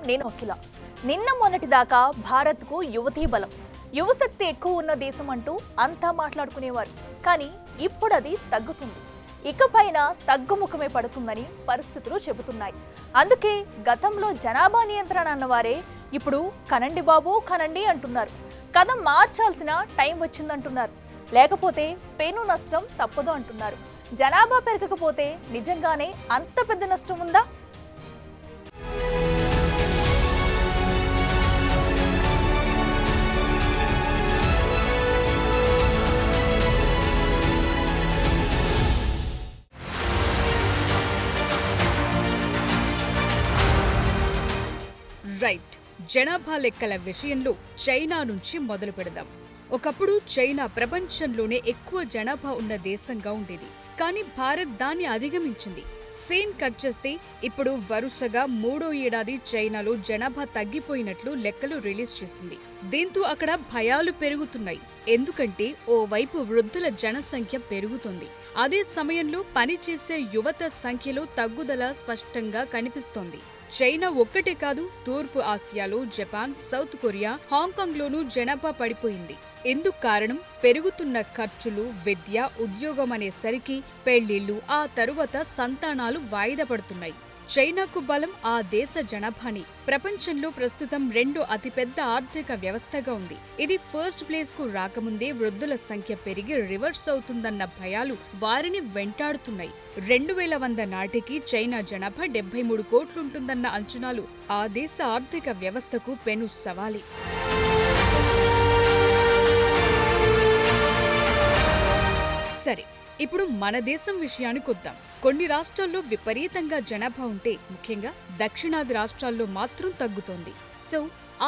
నేను అఖిల. నిన్న మొన్నటి దాకా భారత్కు యువతీ బలం, యువశక్తి ఎక్కువ ఉన్న దేశం అంటూ అంతా మాట్లాడుకునేవారు. కానీ ఇప్పుడు అది తగ్గుతుంది. ఇకపైన తగ్గుముఖమే పడుతుందని పరిస్థితులు చెబుతున్నాయి. అందుకే గతంలో జనాభా నియంత్రణ అన్నవారే ఇప్పుడు కనండి బాబు కనండి అంటున్నారు. కథ మార్చాల్సిన టైం వచ్చిందంటున్నారు. లేకపోతే పెను నష్టం తప్పదు అంటున్నారు. జనాభా పెరగకపోతే నిజంగానే అంత పెద్ద నష్టం ఉందా? రైట్, జనాభా లెక్కల విషయంలో చైనా నుంచి మొదలు పెడదాం. ఒకప్పుడు చైనా ప్రపంచంలోనే ఎక్కువ జనాభా ఉన్న దేశంగా ఉండేది. కానీ భారత్ దాన్ని అధిగమించింది. సీన్ కట్ చేస్తే ఇప్పుడు వరుసగా 3వ ఏడాది చైనాలో జనాభా తగ్గిపోయినట్లు లెక్కలు రిలీజ్ చేసింది. దీంతో అక్కడ భయాలు పెరుగుతున్నాయి. ఎందుకంటే ఓవైపు వృద్ధుల జనసంఖ్య పెరుగుతుంది, అదే సమయంలో పనిచేసే యువత సంఖ్యలో తగ్గుదల స్పష్టంగా కనిపిస్తోంది. చైనా ఒక్కటే కాదు, తూర్పు ఆసియాలో జపాన్, సౌత్ కొరియా, హాంకాంగ్ లోనూ జనాభా పడిపోయింది. ఎందుకు కారణం? పెరుగుతున్న ఖర్చులు, విద్య, ఉద్యోగం అనేసరికి పెళ్లిళ్లు, ఆ తరువాత సంతానాలు వాయిదా పడుతున్నాయి. చైనాకు బలం ఆ దేశ జనాభాని. ప్రపంచంలో ప్రస్తుతం 2వ అతిపెద్ద ఆర్థిక వ్యవస్థగా ఉంది. ఇది ఫస్ట్ ప్లేస్ కు రాకముందే వృద్ధుల సంఖ్య పెరిగి రివర్స్ అవుతుందన్న భయాలు వారిని వెంటాడుతున్నాయి. 2100 నాటికి చైనా జనాభా 73 కోట్లుంటుందన్న అంచనాలు ఆ దేశ ఆర్థిక వ్యవస్థకు పెను సవాలే. సరే, ఇప్పుడు మన దేశం విషయానికి వద్దాం. కొన్ని రాష్ట్రాల్లో విపరీతంగా జనాభా ఉంటే, ముఖ్యంగా దక్షిణాది రాష్ట్రాల్లో మాత్రం తగ్గుతోంది. సో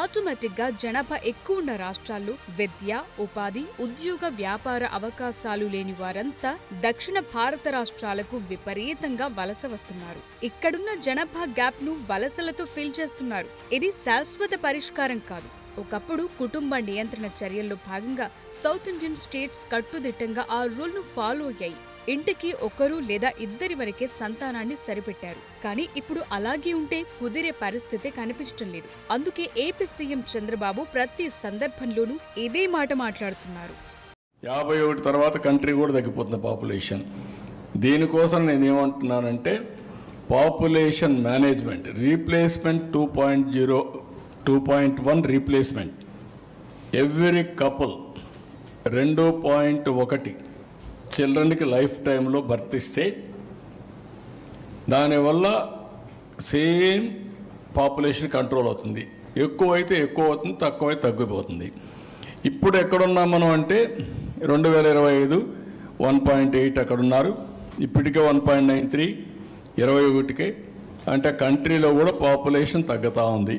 ఆటోమేటిక్ గా జనాభా ఎక్కువ ఉన్న రాష్ట్రాల్లో విద్య, ఉపాధి, ఉద్యోగ, వ్యాపార అవకాశాలు లేని వారంతా దక్షిణ భారత రాష్ట్రాలకు విపరీతంగా వలస వస్తున్నారు. ఇక్కడున్న జనాభా గ్యాప్ ను వలసలతో ఫిల్ చేస్తున్నారు. ఇది శాశ్వత పరిష్కారం కాదు. ఒకప్పుడు కుటుంబ నియంత్రణ చర్యల్లో భాగంగా సౌత్ ఇండియన్ స్టేట్స్ కట్టుదిట్టంగా ఆ రూల్ ను ఫాలో అయ్యాయి. ఇంటికి ఒకరు లేదా ఇద్దరి వరకే సంతానాన్ని సరిపెట్టారు. కానీ ఇప్పుడు అలాగే ఉంటే కుదిరే పరిస్థితి కనిపించడం లేదు. అందుకే ఏపీ సీఎం చంద్రబాబు ప్రతి సందర్భంలోనూ ఇదే మాట మాట్లాడుతున్నారు. 51 తర్వాత కంట్రీ కూడా తగ్గిపోతుంది పాపులేషన్. దీనికోసం నేనేమంటున్నానంటే population management, replacement 2.0, 2.1 replacement. Every couple 2.1 చిల్డ్రన్కి లైఫ్ టైంలో భర్తిస్తే దానివల్ల సేమ్ పాపులేషన్ కంట్రోల్ అవుతుంది. ఎక్కువైతే ఎక్కువ అవుతుంది, తక్కువైతే తగ్గిపోతుంది. ఇప్పుడు ఎక్కడున్నాం మనం అంటే 2025 1.8 అక్కడున్నారు. ఇప్పటికే 1.93, 21కే. అంటే కంట్రీలో కూడా పాపులేషన్ తగ్గుతూ ఉంది.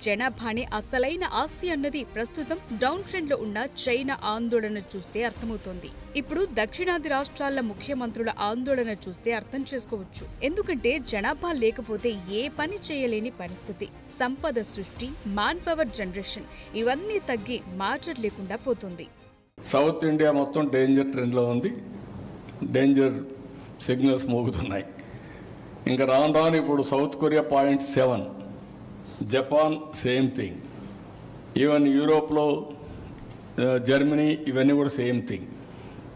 జనాభాని అసలైన ఆస్తి అన్నది ప్రస్తుతం డౌన్ ట్రెండ్ లో ఉన్న చైనా ఆందోళన చూస్తే అర్థమవుతోంది. ఇప్పుడు దక్షిణాది రాష్ట్రాల ముఖ్యమంత్రుల ఆందోళన చూస్తే అర్థం చేసుకోవచ్చు. ఎందుకంటే జనాభా లేకపోతే ఏ పని చేయలేని పరిస్థితి, సంపద సృష్టి, మ్యాన్ పవర్ జనరేషన్ ఇవన్నీ తగ్గి మ్యాటర్ లేకుండా పోతుంది. సౌత్ ఇండియా మొత్తం డేంజర్ ట్రెండ్లో ఉంది. డేంజర్ సిగ్నల్స్ మోగుతున్నాయి. ఇంకా రాను ఇప్పుడు South Korea 0.7, Japan same thing, even యూరోప్లో జర్మనీ ఇవన్నీ కూడా సేమ్ థింగ్.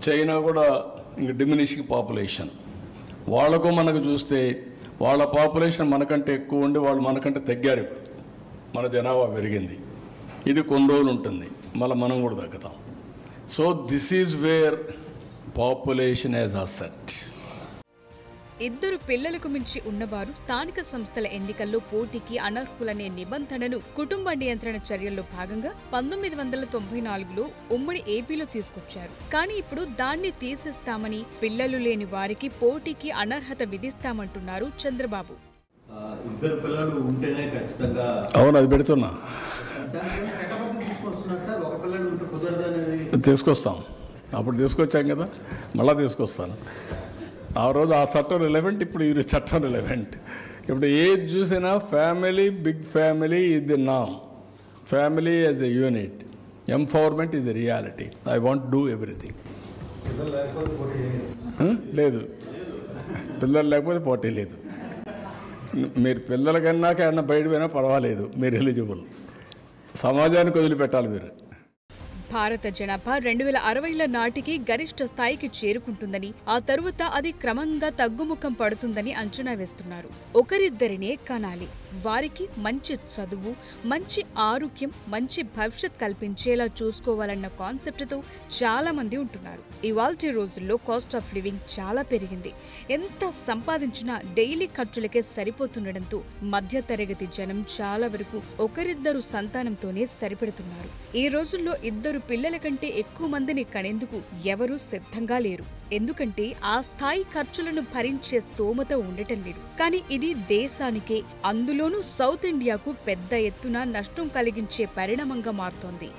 చైనా కూడా ఇంక డిమినిషింగ్ పాపులేషన్. వాళ్లకు మనకు చూస్తే వాళ్ళ పాపులేషన్ మనకంటే ఎక్కువ ఉండి వాళ్ళు మనకంటే తగ్గారు. మన జనాభా పెరిగింది. ఇది కొన్ని రోజులు ఉంటుంది, మళ్ళీ మనం కూడా తగ్గుతాం. So this is where population as asset. ఇద్దరు పిల్లలకు మించి ఉన్నవారు స్థానిక సంస్థల ఎన్నికల్లో పోటీకి అనర్హులనే నిబంధనను కుటుంబ నియంత్రణ చర్యల్లో భాగంగా 1994లో ఉమ్మడి ఏపీలో తీసుకొచ్చారు. కానీ ఇప్పుడు దాన్ని తీసేస్తామని, పిల్లలు లేని వారికి పోటీకి అనర్హత విధిస్తామంటున్నారు చంద్రబాబు. ఇద్దరు పిల్లలు ఉంటేనే ఖచ్చితంగా అవును, అది పెడుతున్నా తీసుకొస్తాం. అప్పుడు తీసుకొచ్చాం కదా, మళ్ళా తీసుకొస్తాను. ఆ రోజు ఆ చట్టం రిలవెంట్, ఇప్పుడు ఈ చట్టం రిలవెంట్. ఇప్పుడు ఏది చూసినా family, big family is the నామ్. Family as a unit, empowerment is the reality. I want do everything. లేదు పిల్లలు లేకపోతే పోటీ లేదు. మీరు పిల్లల కన్నాక ఏమన్నా బయట పోయినా పర్వాలేదు, మీరు ఎలిజిబుల్. సమాజానికి వదిలిపెట్టాలి మీరు. భారత జనాభా 2060ల నాటికి గరిష్ట స్థాయికి చేరుకుంటుందని, ఆ తరువాత అది క్రమంగా తగ్గుముఖం పడుతుందని అంచనా వేస్తున్నారు. ఒకరిద్దరినే కనాలి, వారికి మంచి చదువు, మంచి ఆరోగ్యం, మంచి భవిష్యత్ కల్పించేలా చూసుకోవాలన్న కాన్సెప్ట్తో చాలా మంది ఉంటున్నారు. ఇవాల్టి రోజుల్లో కాస్ట్ ఆఫ్ లివింగ్ చాలా పెరిగింది. ఎంత సంపాదించినా డైలీ ఖర్చులకే సరిపోతుండటంతో మధ్యతరగతి జనం చాలా వరకు ఒకరిద్దరు సంతానంతోనే సరిపెడుతున్నారు. ఈ రోజుల్లో ఇద్దరు పిల్లల కంటే ఎక్కువ మందిని కనేందుకు ఎవరూ సిద్ధంగా లేరు. ఎందుకంటే ఆ స్థాయి ఖర్చులను భరించే స్తోమత ఉండటం లేదు. కానీ ఇది దేశానికే, అందులోనూ సౌత్ ఇండియాకు పెద్ద ఎత్తున నష్టం కలిగించే పరిణామంగా మారుతోంది.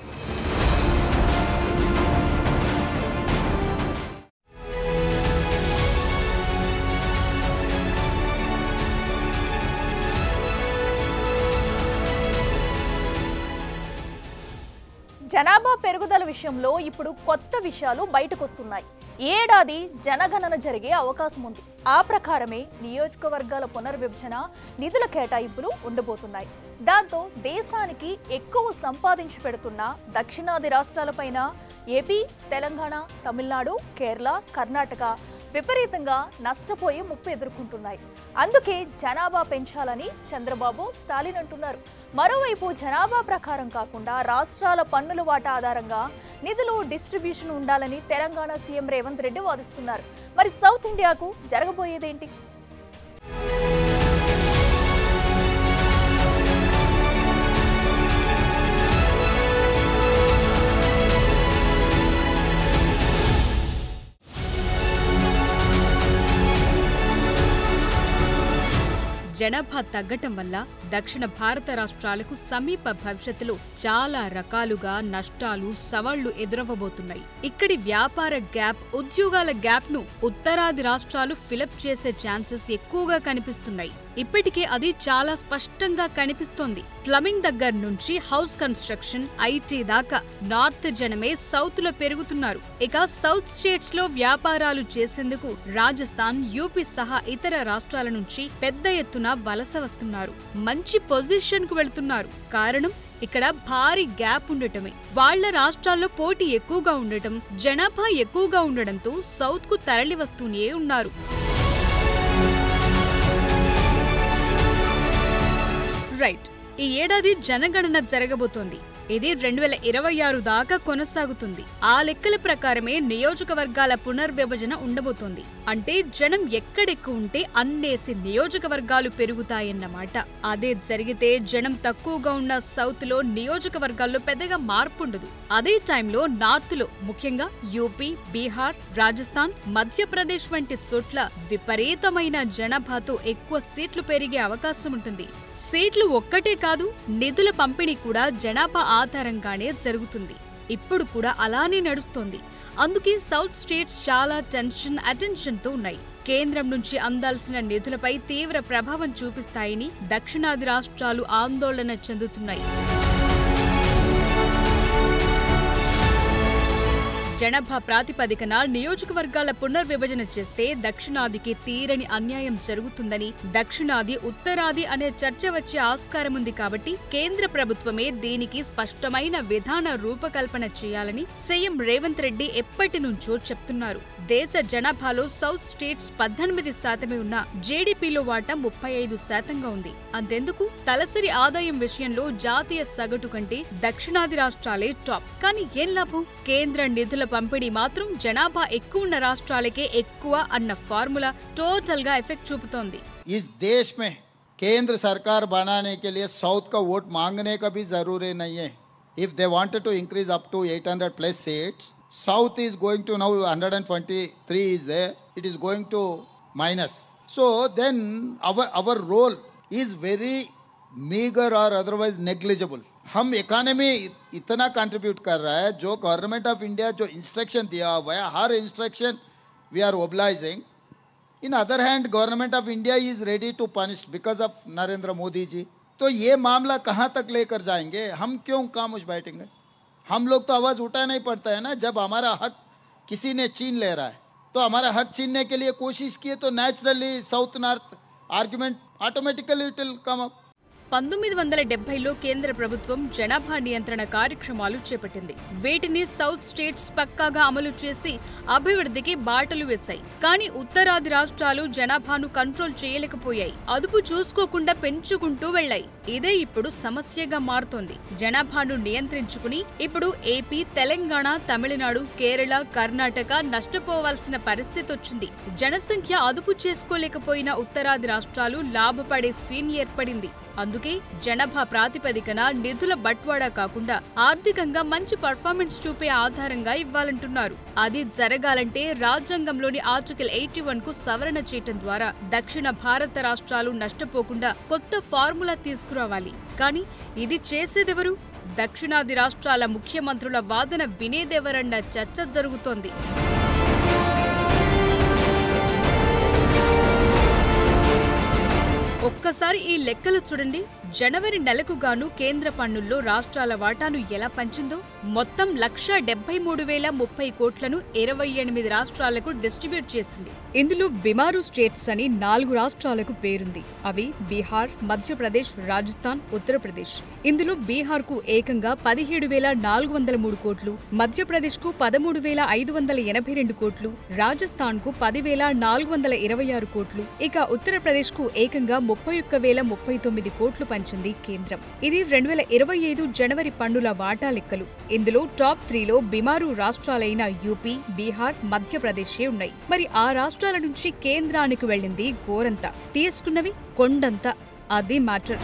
జనాభా పెరుగుదల విషయంలో ఇప్పుడు కొత్త విషయాలు బయటకొస్తున్నాయి. ఏడాది జనగణన జరిగే అవకాశం ఉంది. ఆ ప్రకారమే నియోజకవర్గాల పునర్విభజన, నిధుల కేటాయింపులు ఉండబోతున్నాయి. దాంతో దేశానికి ఎక్కువ సంపాదించి పెడుతున్న దక్షిణాది రాష్ట్రాలపైన ఏపీ, తెలంగాణ, తమిళనాడు, కేరళ, కర్ణాటక విపరీతంగా నష్టపోయే ముప్పు ఎదుర్కొంటున్నాయి. అందుకే జనాభా పెంచాలని చంద్రబాబు, స్టాలిన్ అంటున్నారు. మరోవైపు జనాభా ప్రకారం కాకుండా రాష్ట్రాల పన్నుల వాటా ఆధారంగా నిధులు డిస్ట్రిబ్యూషన్ ఉండాలని తెలంగాణ సీఎం రేవంత్ రెడ్డి వాదిస్తున్నారు. మరి సౌత్ ఇండియాకు జరగబోయేదేంటి? జనాభా తగ్గటం వల్ల దక్షిణ భారత రాష్ట్రాలకు సమీప భవిష్యత్తులో చాలా రకాలుగా నష్టాలు, సవాళ్లు ఎదురవ్వబోతున్నాయి. ఇక్కడి వ్యాపార గ్యాప్, ఉద్యోగాల గ్యాప్ ను ఉత్తరాది రాష్ట్రాలు ఫిలప్ చేసే ఛాన్సెస్ ఎక్కువగా కనిపిస్తున్నాయి. ఇప్పటికే అది చాలా స్పష్టంగా కనిపిస్తోంది. ప్లంబింగ్ దగ్గర నుంచి హౌస్ కన్స్ట్రక్షన్, ఐటీ దాకా నార్త్ జనమే సౌత్ లో పెరుగుతున్నారు. ఇక సౌత్ స్టేట్స్ లో వ్యాపారాలు చేసేందుకు రాజస్థాన్, యూపీ సహా ఇతర రాష్ట్రాల నుంచి పెద్ద ఎత్తున వలస వస్తున్నారు. మంచి పొజిషన్ కు వెళ్తున్నారు. కారణం ఇక్కడ భారీ గ్యాప్ ఉండటమే. వాళ్ల రాష్ట్రాల్లో పోటీ ఎక్కువగా ఉండటం, జనాభా ఎక్కువగా ఉండడంతో సౌత్ కు తరలి వస్తూనే ఉన్నారు. రైట్, ఈ ఏడాది జనగణన జరగబోతోంది. ఇది 2026 దాకా కొనసాగుతుంది. ఆ లెక్కల ప్రకారమే నియోజకవర్గాల పునర్విభజన ఉండబోతోంది. అంటే జనం ఎక్కడెక్కువ ఉంటే అన్నేసి నియోజకవర్గాలు పెరుగుతాయన్నమాట. అదే జరిగితే జనం తక్కువగా ఉన్న సౌత్ లో నియోజకవర్గాల్లో పెద్దగా మార్పు ఉండదు. అదే టైంలో నార్త్ లో, ముఖ్యంగా యూపీ, బీహార్, రాజస్థాన్, మధ్యప్రదేశ్ వంటి చోట్ల విపరీతమైన జనాభాతో ఎక్కువ సీట్లు పెరిగే అవకాశం ఉంటుంది. సీట్లు ఒక్కటే కాదు, నిధుల పంపిణీ కూడా జనాభా ఆధారంగానే జరుగుతుంది. ఇప్పుడు కూడా అలానే నడుస్తోంది. అందుకే సౌత్ స్టేట్స్ చాలా అటెన్షన్తో ఉన్నాయి. కేంద్రం నుంచి అందాల్సిన నిధులపై తీవ్ర ప్రభావం చూపిస్తాయని దక్షిణాది రాష్ట్రాలు ఆందోళన చెందుతున్నాయి. జనాభా ప్రాతిపదికన నియోజకవర్గాల పునర్విభజన చేస్తే దక్షిణాదికి తీరని అన్యాయం జరుగుతుందని, దక్షిణాది, ఉత్తరాది అనే చర్చ వచ్చే ఆస్కారం ఉంది. కాబట్టి కేంద్ర ప్రభుత్వమే దీనికి స్పష్టమైన విధాన రూపకల్పన చేయాలని సీఎం రేవంత్ రెడ్డి ఎప్పటి నుంచో చెప్తున్నారు. దేశ జనాభాలో సౌత్ స్టేట్స్ 18% ఉన్న జీడీపీలో వాటా 35% ఉంది. అంతెందుకు, తలసరి ఆదాయం విషయంలో జాతీయ సగటు కంటే దక్షిణాది రాష్ట్రాలే టాప్. కానీ ఏం లాభం? కేంద్ర నిధుల పంపిణీ మాత్రం జనాభా ఎక్కువ ఉన్న రాష్ట్రాలకే ఎక్కువ అన్న ఫార్ములా టోటల్ గా ఎఫెక్ట్ చూపుతోంది. इस देश में केंद्र सरकार बनाने के लिए साउथ का वोट मांगने का भी जरूरी नहीं है. If they wanted to increase up to 800 plus seats, South is going to now 123 is there. It is going to minus. So then our role is very meager or otherwise negligible. हम economy इतना contribute कर रहा है, जो government of India जो instruction दिया हुआ है, हर instruction we are obliging. In other hand government of India is ready to punish because of Narendra Modi ji. तो ये मामला कहाँ तक लेकर जाएंगे? हम क्यों खामोश बैठेंगे? हम लोग तो आवाज़ उठाना ही पड़ता है ना, जब हमारा हक किसी ने छीन ले रहा है. तो हमारा हक छीनने के लिए कोशिश किए तो naturally south north argument automatically it will come up. 1970లో కేంద్ర ప్రభుత్వం జనాభా నియంత్రణ కార్యక్రమాలు చేపట్టింది. వీటిని సౌత్ స్టేట్స్ పక్కాగా అమలు చేసి అభివృద్ధికి బాటలు వేశాయి. కానీ ఉత్తరాది రాష్ట్రాలు జనాభాను కంట్రోల్ చేయలేకపోయాయి. అదుపు చూసుకోకుండా పెంచుకుంటూ వెళ్లాయి. ఇదే ఇప్పుడు సమస్యగా మారుతోంది. జనాభాను నియంత్రించుకుని ఇప్పుడు ఏపీ, తెలంగాణ, తమిళనాడు, కేరళ, కర్ణాటక నష్టపోవాల్సిన పరిస్థితి వచ్చింది. జనసంఖ్య అదుపు చేసుకోలేకపోయిన ఉత్తరాది రాష్ట్రాలు లాభపడే సీన్ ఏర్పడింది. అందుకే జనాభా ప్రాతిపదికన నిధుల బట్వాడా కాకుండా ఆర్థికంగా మంచి పర్ఫార్మెన్స్ చూపే ఆధారంగా ఇవ్వాలంటున్నారు. అది జరగాలంటే రాజ్యాంగంలోని ఆర్టికల్ 81కు సవరణ చేయటం ద్వారా దక్షిణ భారత రాష్ట్రాలు నష్టపోకుండా కొత్త ఫార్ములా తీసుకురావాలి. కానీ ఇది చేసేదెవరు? దక్షిణాది రాష్ట్రాల ముఖ్యమంత్రుల వాదన వినేదెవరన్న చర్చ జరుగుతోంది. ఒక్కసారి ఈ లెక్కలు చూడండి. జనవరి నెలకు గాను కేంద్ర పన్నుల్లో రాష్ట్రాల వాటాను ఎలా పంచిందో. మొత్తం 1,73,030 కోట్లను 28 రాష్ట్రాలకు డిస్ట్రిబ్యూట్ చేసింది. ఇందులో బిమారు స్టేట్స్ అని 4 రాష్ట్రాలకు పేరుంది. అవి బీహార్, మధ్యప్రదేశ్, రాజస్థాన్, ఉత్తరప్రదేశ్. ఇందులో బీహార్కు ఏకంగా 17,403 కోట్లు, మధ్యప్రదేశ్కు 13,582 కోట్లు, రాజస్థాన్కు 10,426 కోట్లు, ఇక ఉత్తరప్రదేశ్కు ఏకంగా 31,039 కోట్లు పంచింది కేంద్రం. ఇది 2025 జనవరి పన్నుల వాటా లెక్కలు. ఇందులో టాప్ 3లో బిమారు రాష్ట్రాలైన యూపీ, బీహార్, మధ్యప్రదేశే ఉన్నాయి. మరి ఆ రాష్ట్రాల నుంచి కేంద్రానికి వెళ్లింది గోరంత, తీసుకున్నవి కొండంత. అది మ్యాటర్.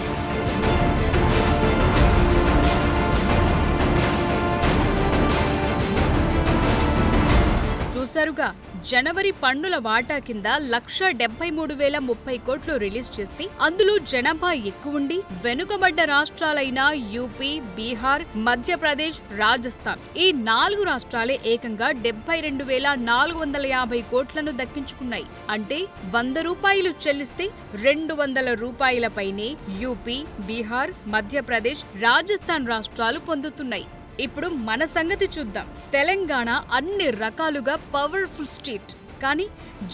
చూసారుగా, జనవరి పన్నుల వాటా కింద 1,73,030 కోట్లు రిలీజ్ చేస్తే అందులో జనాభా ఎక్కువుండి వెనుకబడ్డ రాష్ట్రాలైన యూపీ, బీహార్, మధ్యప్రదేశ్, రాజస్థాన్ ఈ 4 రాష్ట్రాలే ఏకంగా 72,450 కోట్లను దక్కించుకున్నాయి. అంటే 100 రూపాయలు చెల్లిస్తే 200 రూపాయలపైనే యూపీ, బీహార్, మధ్యప్రదేశ్, రాజస్థాన్ రాష్ట్రాలు పొందుతున్నాయి. ఇప్పుడు మన సంగతి చూద్దాం. తెలంగాణ అన్ని రకాలుగా పవర్ఫుల్ స్టేట్. కానీ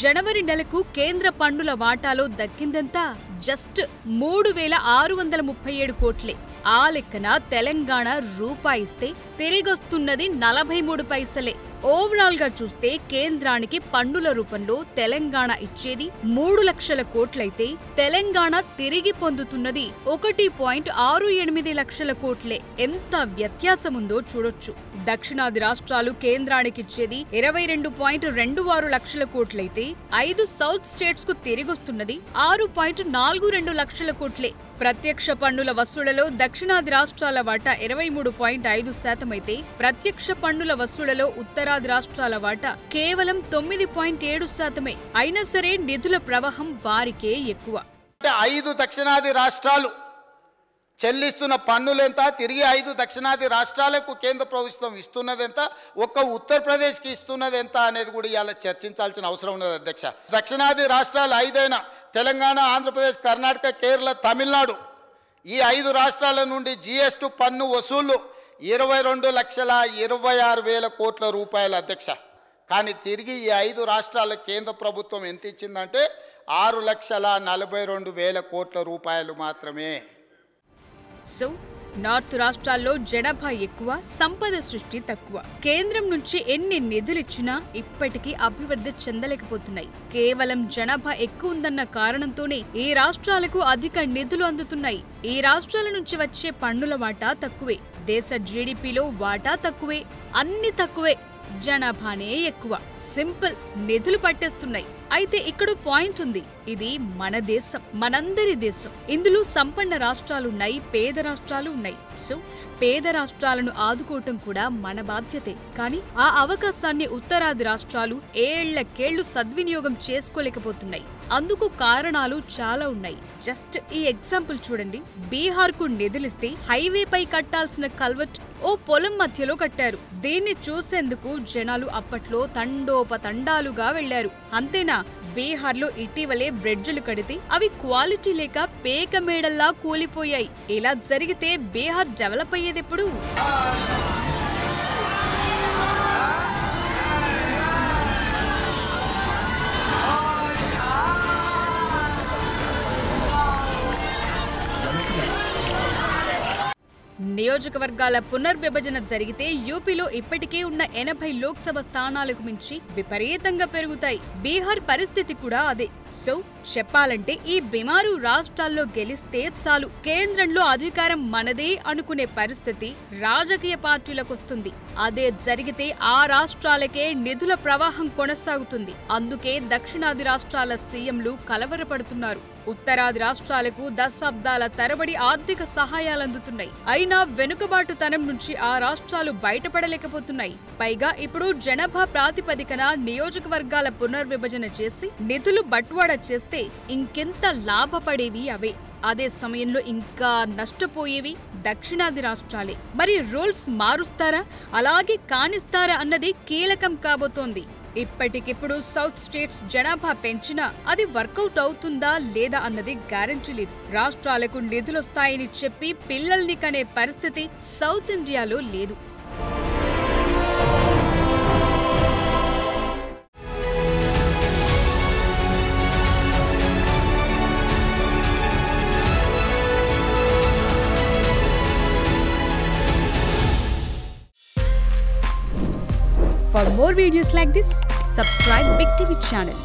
జనవరి నెలకు కేంద్ర పన్నుల వాటాలో దక్కిందంతా జస్ట్ 3,637 కోట్లే. ఆ లెక్కన తెలంగాణ రూపాయిస్తే తిరిగొస్తున్నది 43 పైసలే. ఓవరాల్ గా చూస్తే కేంద్రానికి పన్నుల రూపంలో తెలంగాణ ఇచ్చేది 3 లక్షల కోట్లయితే తెలంగాణ తిరిగి పొందుతున్నది 1.68 లక్షల కోట్లే. ఎంత వ్యత్యాసముందో చూడొచ్చు. దక్షిణాది రాష్ట్రాలు కేంద్రానికిచ్చేది 22.26 లక్షల కోట్లయితే 5 సౌత్ స్టేట్స్ కు తిరిగొస్తున్నది 6.42 లక్షల కోట్లే. ప్రత్యక్ష పన్నుల వసూళ్లలో దక్షిణాది రాష్ట్రాల వాటా 23.5% అయితే ప్రత్యక్ష పన్నుల వసూళ్లలో ఉత్తరాది రాష్ట్రాల వాటా కేవలం 9.7%. అయినా సరే నిధుల ప్రవాహం వారికే ఎక్కువ. 5 దక్షిణాది రాష్ట్రాలు చెల్లిస్తున్న పన్నులెంత, తిరిగి 5 దక్షిణాది రాష్ట్రాలకు కేంద్ర ప్రభుత్వం ఇస్తున్నదెంత, ఒక్క ఉత్తరప్రదేశ్కి ఇస్తున్నదెంత అనేది కూడా ఇవాళ చర్చించాల్సిన అవసరం ఉన్నది అధ్యక్ష. దక్షిణాది రాష్ట్రాలు 5 తెలంగాణ, ఆంధ్రప్రదేశ్, కర్ణాటక, కేరళ, తమిళనాడు ఈ 5 రాష్ట్రాల నుండి జీఎస్టీ పన్ను వసూళ్లు 22,26,000 కోట్ల రూపాయలు అధ్యక్ష. కానీ తిరిగి ఈ 5 రాష్ట్రాల కేంద్ర ప్రభుత్వం ఎంత ఇచ్చిందంటే 6,42,000 కోట్ల రూపాయలు మాత్రమే. సో నార్త్ రాష్ట్రాల్లో జనాభా ఎక్కువ, సంపద సృష్టి తక్కువ. కేంద్రం నుంచి ఎన్ని నిధులిచ్చినా ఇప్పటికీ అభివృద్ధి చెందలేకపోతున్నాయి. కేవలం జనాభా ఎక్కువ ఉందన్న కారణంతోనే ఈ రాష్ట్రాలకు అధిక నిధులు అందుతున్నాయి. ఈ రాష్ట్రాల నుంచి వచ్చే పన్నుల వాటా తక్కువే, దేశ జీడీపీలో వాటా తక్కువే, అన్ని తక్కువే, జనాభానే ఎక్కువ. సింపుల్, నిధులు పట్టేస్తున్నాయి. అయితే ఇక్కడ పాయింట్ ఉంది. ఇది మన దేశం, మనందరి దేశం. ఇందులో సంపన్న రాష్ట్రాలున్నాయి, పేద రాష్ట్రాలు ఉన్నాయి. సో పేద రాష్ట్రాలను ఆదుకోవటం కూడా మన బాధ్యతే. కానీ ఆ అవకాశాన్ని ఉత్తరాది రాష్ట్రాలు ఏళ్లకేళ్లు సద్వినియోగం చేసుకోలేకపోతున్నాయి. అందుకు కారణాలు చాలా ఉన్నాయి. జస్ట్ ఈ ఎగ్జాంపుల్ చూడండి. బీహార్కు నిధులిస్తే హైవేపై కట్టాల్సిన కల్వర్ట్ ఓ పొలం మధ్యలో కట్టారు. దీన్ని చూసేందుకు జనాలు అప్పట్లో తండోపతండాలుగా వెళ్లారు. అంతేనా, బీహార్లో ఇటీవలే బ్రిడ్జులు కడితే అవి క్వాలిటీ లేక పేక మేడల్లా కూలిపోయాయి. ఇలా జరిగితే బీహార్ డెవలప్ అయ్యేదెప్పుడు? నియోజకవర్గాల పునర్విభజన జరిగితే యూపీలో ఇప్పటికే ఉన్న 80 లోక్సభ స్థానాలకు మించి విపరీతంగా పెరుగుతాయి. బీహార్ పరిస్థితి కూడా అదే. సో చెప్పాలంటే ఈ బిమారు రాష్ట్రాల్లో గెలిస్తే చాలు, కేంద్రంలో అధికారం మనదే అనుకునే పరిస్థితి రాజకీయ పార్టీలకొస్తుంది. అదే జరిగితే ఆ రాష్ట్రాలకే నిధుల ప్రవాహం కొనసాగుతుంది. అందుకే దక్షిణాది రాష్ట్రాల సీఎంలు కలవరపడుతున్నారు. ఉత్తరాది రాష్ట్రాలకు దశాబ్దాల తరబడి ఆర్థిక సహాయాలందుతున్నాయి. అయినా వెనుకబాటుతనం నుంచి ఆ రాష్ట్రాలు బయటపడలేకపోతున్నాయి. పైగా ఇప్పుడు జనాభా ప్రాతిపదికన నియోజకవర్గాల పునర్విభజన చేసి నిధులు బట్వాడా చేస్తే ఇంకెంత లాభపడేవి అవే. అదే సమయంలో ఇంకా నష్టపోయేవి దక్షిణాది రాష్ట్రాలే. మరి రూల్స్ మారుస్తారా, అలాగే కానిస్తారా అన్నది కీలకం కాబోతోంది. ఇప్పటికిప్పుడు సౌత్ స్టేట్స్ జనాభా పెంచినా అది వర్కౌట్ అవుతుందా లేదా అన్నది గ్యారెంటీ లేదు. రాష్ట్రాలకు నిధులొస్తాయని చెప్పి పిల్లల్ని కనే పరిస్థితి సౌత్ ఇండియాలో లేదు. For more videos like this, subscribe Big TV channel.